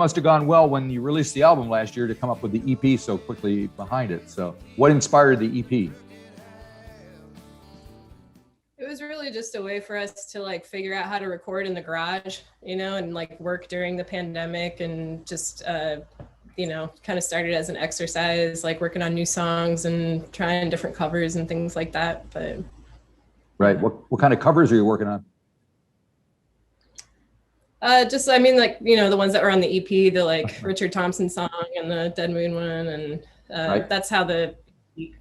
must have gone well when you released the album last year to come up with the EP so quickly behind it. So what inspired the EP? It was really just a way for us to like figure out how to record in the garage, you know, and like work during the pandemic, and just, you know, kind of started as an exercise, like working on new songs and trying different covers and things like that. But right, what kind of covers are you working on? Just, I mean, like, you know, the ones that were on the EP, the like Richard Thompson song and the Dead Moon one, and right. That's how the EP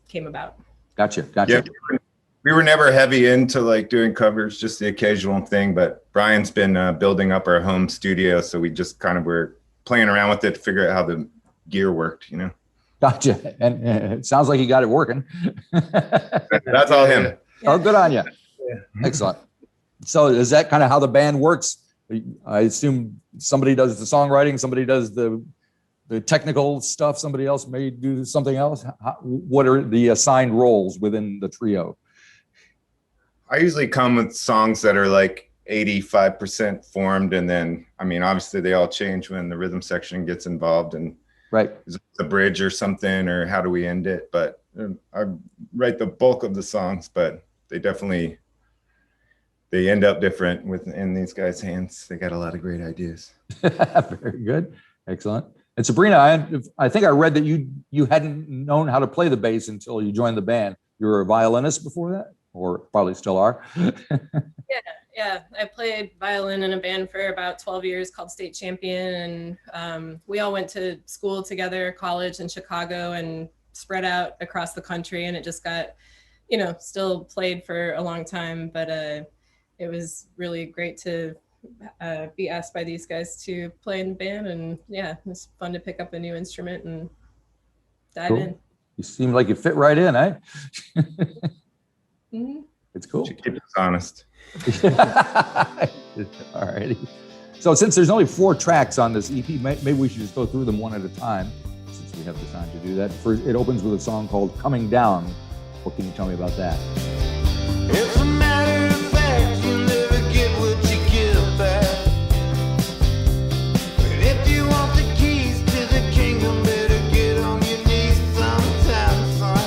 came about. Gotcha. Yeah, we were never heavy into like doing covers, just the occasional thing. But Brian's been building up our home studio, so we just kind of were playing around with it to figure out how the gear worked, you know. Gotcha. And it sounds like you got it working. That's all him. Oh, good on you. Yeah. Excellent. So is that kind of how the band works? I assume somebody does the songwriting, somebody does the technical stuff, somebody else may do something else. What are the assigned roles within the trio? I usually come with songs that are like 85% formed, and then, I mean, obviously they all change when the rhythm section gets involved, and right, is it a bridge or something, or how do we end it? But I write the bulk of the songs, but they end up different in these guys' hands. They got a lot of great ideas. Very good. Excellent. And Sabrina, I think I read that you hadn't known how to play the bass until you joined the band. You were a violinist before that, or probably still are. Yeah. I played violin in a band for about 12 years called State Champion. And we all went to school together, college in Chicago, and spread out across the country. And it just got, you know, still played for a long time. But it was really great to be asked by these guys to play in the band. And yeah, it was fun to pick up a new instrument and dive in. You seem like you fit right in, eh? Mm-hmm. It's cool. She keeps us honest. All righty. So since there's only 4 tracks on this EP, maybe we should just go through them one at a time, since we have the time to do that. First, it opens with a song called Coming Down. What can you tell me about that? It's a matter of fact, you never get what you give back. But if you want the keys to the kingdom, better get on your knees sometime, son.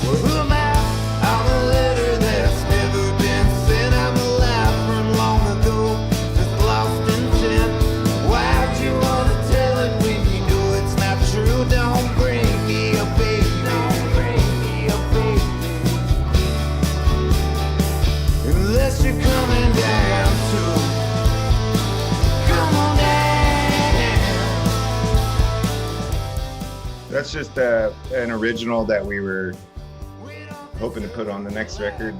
Well, who am I? I'm a letter that's never been sent. I'm alive from long ago, just lost intent. Why'd you want to tell it when you know it's not true? Don't bring me a baby. Don't bring me a baby. Unless you're coming down to, come on down. That's just an original that we were hoping to put on the next record,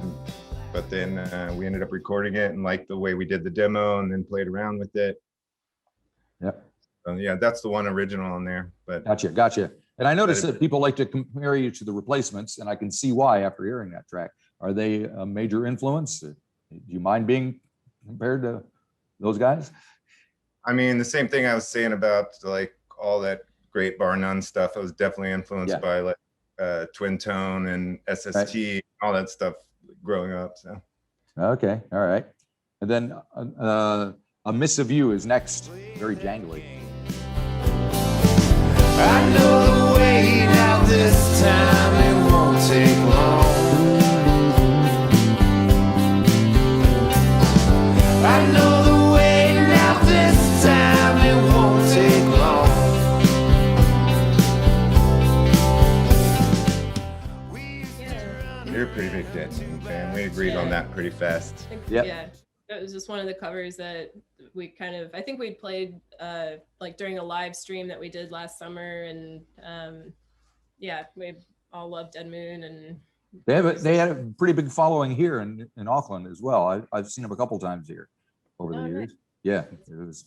but then we ended up recording it and liked the way we did the demo, and then played around with it. Yep. So yeah, that's the one original on there. But Gotcha. And I noticed that people like to compare you to the Replacements, and I can see why after hearing that track. Are they a major influence? Do you mind being compared to those guys? I mean, the same thing I was saying about like all that great Bar None stuff. I was definitely influenced by like Twin Tone and SST, right, all that stuff growing up. So okay, all right. And then A Miss of You is next. Very jangly. I know the way now, this time it won't take long. I know the way now, this time it won't take long. You're a pretty big Dead Moon fan. We agreed on that pretty fast. Yeah, it was just one of the covers that we kind of, I think we'd played like during a live stream that we did last summer, and yeah, we all loved Dead Moon. And they had a pretty big following here in Auckland as well. I've seen them a couple times here over the years. Nice. Yeah, it was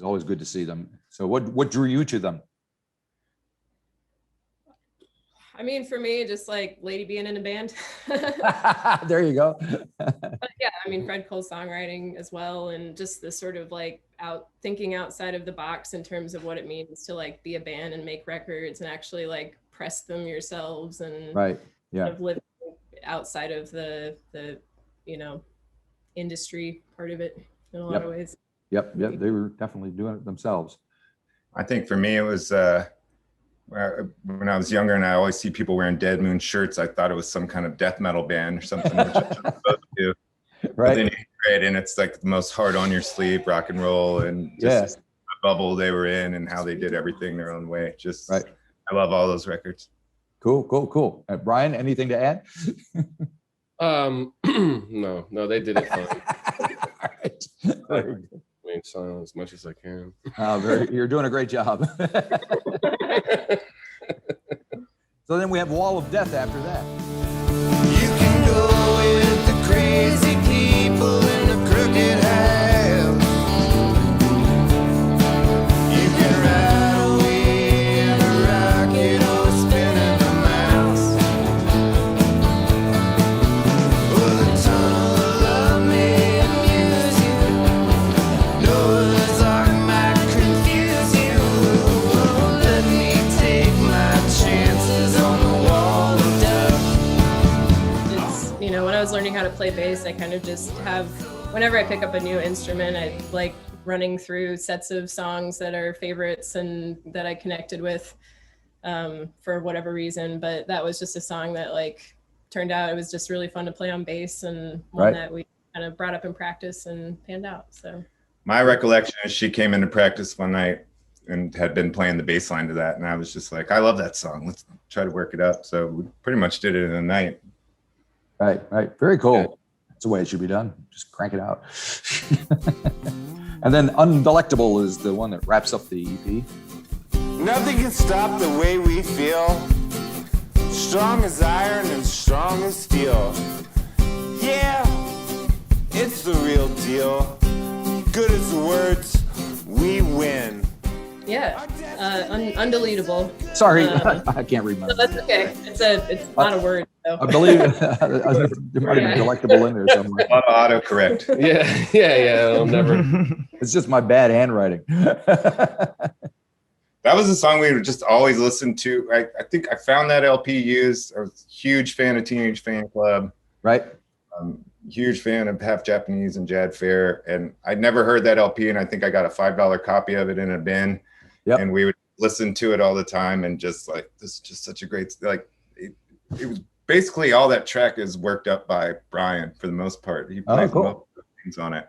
always good to see them. So what drew you to them? I mean, for me, just like Lady being in a band. There you go. But yeah, I mean, Fred Cole's songwriting as well, and just the sort of like thinking outside of the box in terms of what it means to like be a band and make records and actually like press them yourselves, and right, yeah, kind of live outside of the you know, industry part of it in a lot of ways. Yep. They were definitely doing it themselves. I think for me, it was when I was younger and I always see people wearing Dead Moon shirts, I thought it was some kind of death metal band or something, which I'm supposed to do. Right. But then you hear it and it's like the most hard on your sleeve rock and roll, and just the bubble they were in and how they did everything their own way. Just right. I love all those records. Cool. Brian, anything to add? No, they did it fine. All right. I remain silent as much as I can. You're doing a great job. So then we have Wall of Death after that. You can go with the crazy people in the crooked house. You can ride away in a rocket or spinning the mouse. Or the tunnel of love may amuse you. Noah's Ark might confuse you. Oh, let me take my chances on the wall of death. When I was learning how to play bass, I kind of just have, whenever I pick up a new instrument, I like running through sets of songs that are favorites and that I connected with for whatever reason. But that was just a song that turned out it was just really fun to play on bass, and one that we kind of brought up in practice and panned out. So my recollection is she came into practice one night and had been playing the bass line to that, and I was just like, I love that song. Let's try to work it up. So we pretty much did it in a night. Right. Very cool. Yeah. That's the way it should be done. Just crank it out. And then Undelectable is the one that wraps up the EP. Nothing can stop the way we feel. Strong as iron and strong as steel. Yeah, it's the real deal. Good as the words, we win. Yeah, undeletable. Sorry, I can't read my. No, that's okay. It's not a word. So. I believe there might have been delectable in there somewhere. A lot of autocorrect. Yeah. I'll never. It's just my bad handwriting. That was a song we would just always listen to. I think I found that LP used. I was a huge fan of Teenage Fanclub. Right. Huge fan of Half Japanese and Jad Fair. And I'd never heard that LP, and I think I got a $5 copy of it in a bin. Yep. And we would listen to it all the time, and just like, this is just such a great, it was basically all that track is worked up by Brian for the most part. He plays most of the things on it.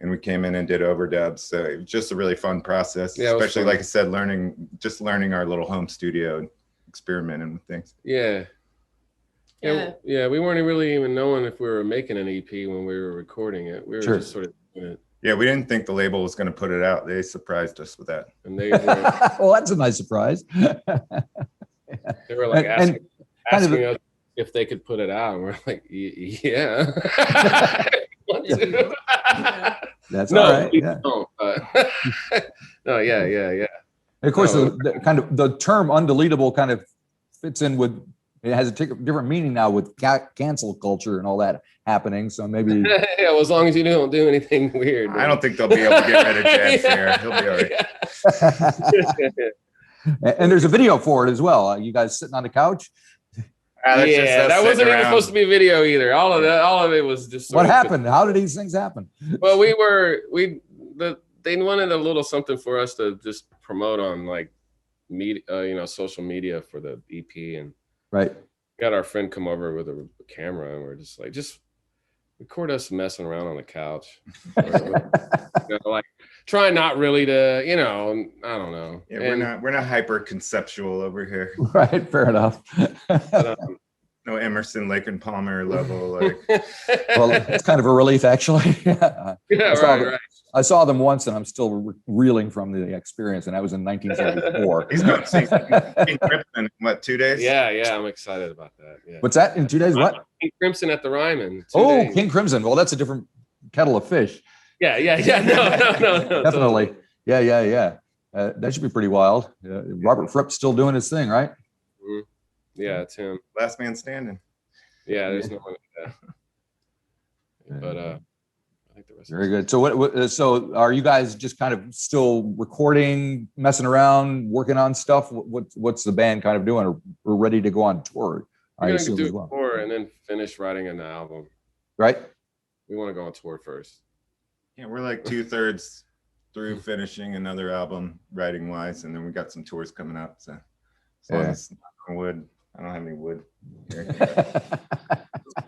And we came in and did overdubs. So it was just a really fun process, especially like I said, learning our little home studio and experimenting with things. Yeah. We weren't really even knowing if we were making an EP when we were recording it. We were just sort of doing it. Yeah, we didn't think the label was going to put it out. They surprised us with that. And they were, well, that's a nice surprise. They were like asking us if they could put it out, and we're like, yeah. That's all right. Yeah. No, yeah. And of course, the term undeletable kind of fits in with. It has a different meaning now with cancel culture and all that happening. So maybe. Yeah, well, as long as you don't do anything weird. I don't think they'll be able to get rid of Jad Fair. He'll be all right. And there's a video for it as well. You guys sitting on the couch. That wasn't even supposed to be video either. All of it was just. What happened? How did these things happen? Well, they wanted a little something for us to just promote on media, social media for the EP, and got our friend come over with a camera, and we're just like, just record us messing around on the couch, try not really to, I don't know. Yeah, we're not hyper conceptual over here. Right, fair enough. No Emerson, Lake and Palmer level. Well, it's kind of a relief, actually. Right. I saw them once, and I'm still reeling from the experience, and that was in 1974. He's going to see King Crimson in 2 days? Yeah, I'm excited about that. Yeah. What's that, in 2 days? What? King Crimson at the Ryman. Days. King Crimson. Well, that's a different kettle of fish. Yeah. No. Definitely. Yeah. That should be pretty wild. Robert Fripp's still doing his thing, right? Mm-hmm. Yeah, it's him. Last man standing. Yeah, there's no one like that. But I think the rest. Very good. So so are you guys just kind of still recording, messing around, working on stuff? What's the band kind of doing? We're ready to go on tour. We're going to do a tour and then finish writing an album. Right. We want to go on tour first. Yeah, we're like 2/3 through finishing another album writing wise, and then we got some tours coming up. So as long as it's not on wood, I don't have any wood here.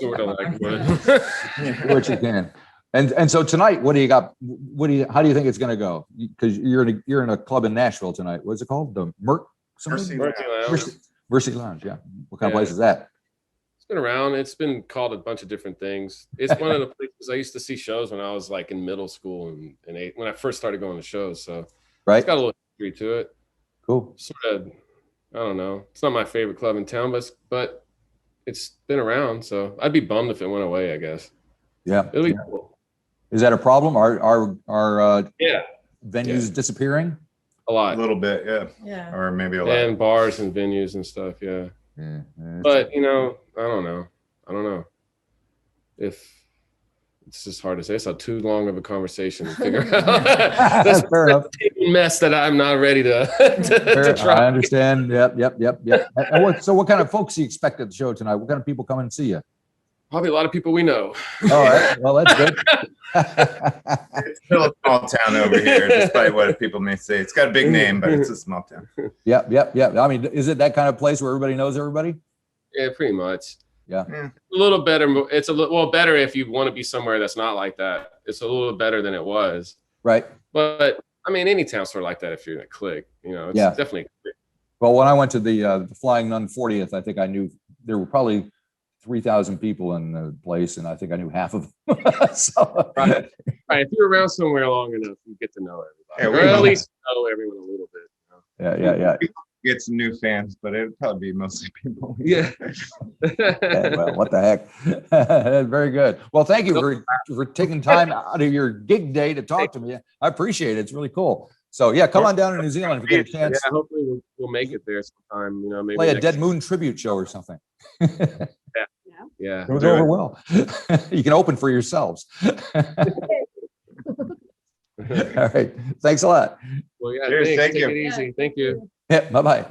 Sort of like wood. Do what you can. And so tonight, what do you got? How do you think it's going to go? Because you're in a club in Nashville tonight. What's it called? The Mercy Lounge. Mercy Lounge. Yeah. What kind of place is that? It's been around. It's been called a bunch of different things. It's one of the places I used to see shows when I was like in middle school and when I first started going to shows. So it's got a little history to it. Cool. Sort of, I don't know. It's not my favorite club in town, but it's been around. So I'd be bummed if it went away, I guess. Yeah. It'll be cool. Is that a problem? Are Yeah. venues disappearing? A lot. A little bit, yeah. Yeah. Or maybe a lot. And bars and venues and stuff, yeah. But I don't know. If it's just hard to say. It's not too long of a conversation to figure out. That's fair enough. A mess that I'm not ready to try. I understand. Yep. And so what kind of folks do you expect at the show tonight? What kind of people come and see you? Probably a lot of people we know. All right. Well, that's good. It's still a small town over here, despite what people may say. It's got a big name, but it's a small town. Yep. I mean, is it that kind of place where everybody knows everybody? Yeah, pretty much. Yeah. A little better. It's a little better if you want to be somewhere that's not like that. It's a little better than it was. Right. But I mean, any town's sort of like that if you're in a clique. It's definitely a clique. Well, when I went to the Flying Nun 40th, I think I knew there were probably 3,000 people in the place, and I think I knew half of them. So, right. If you're around somewhere long enough, you get to know everybody, or at least know everyone a little bit. Yeah. Get some new fans, but it'd probably be mostly people. Yeah. Well, what the heck? Very good. Well, thank you for taking time out of your gig day to talk to me. I appreciate it. It's really cool. So yeah, come on down to New Zealand if you get a chance. Yeah, hopefully we'll make it there sometime. Maybe play a Dead Moon tribute show or something. Yeah. It'll go over well. You can open for yourselves. All right. Thanks a lot. Well, yeah. Cheers, Thanks. thank Take you. it easy. Thank you. Yeah. Bye-bye.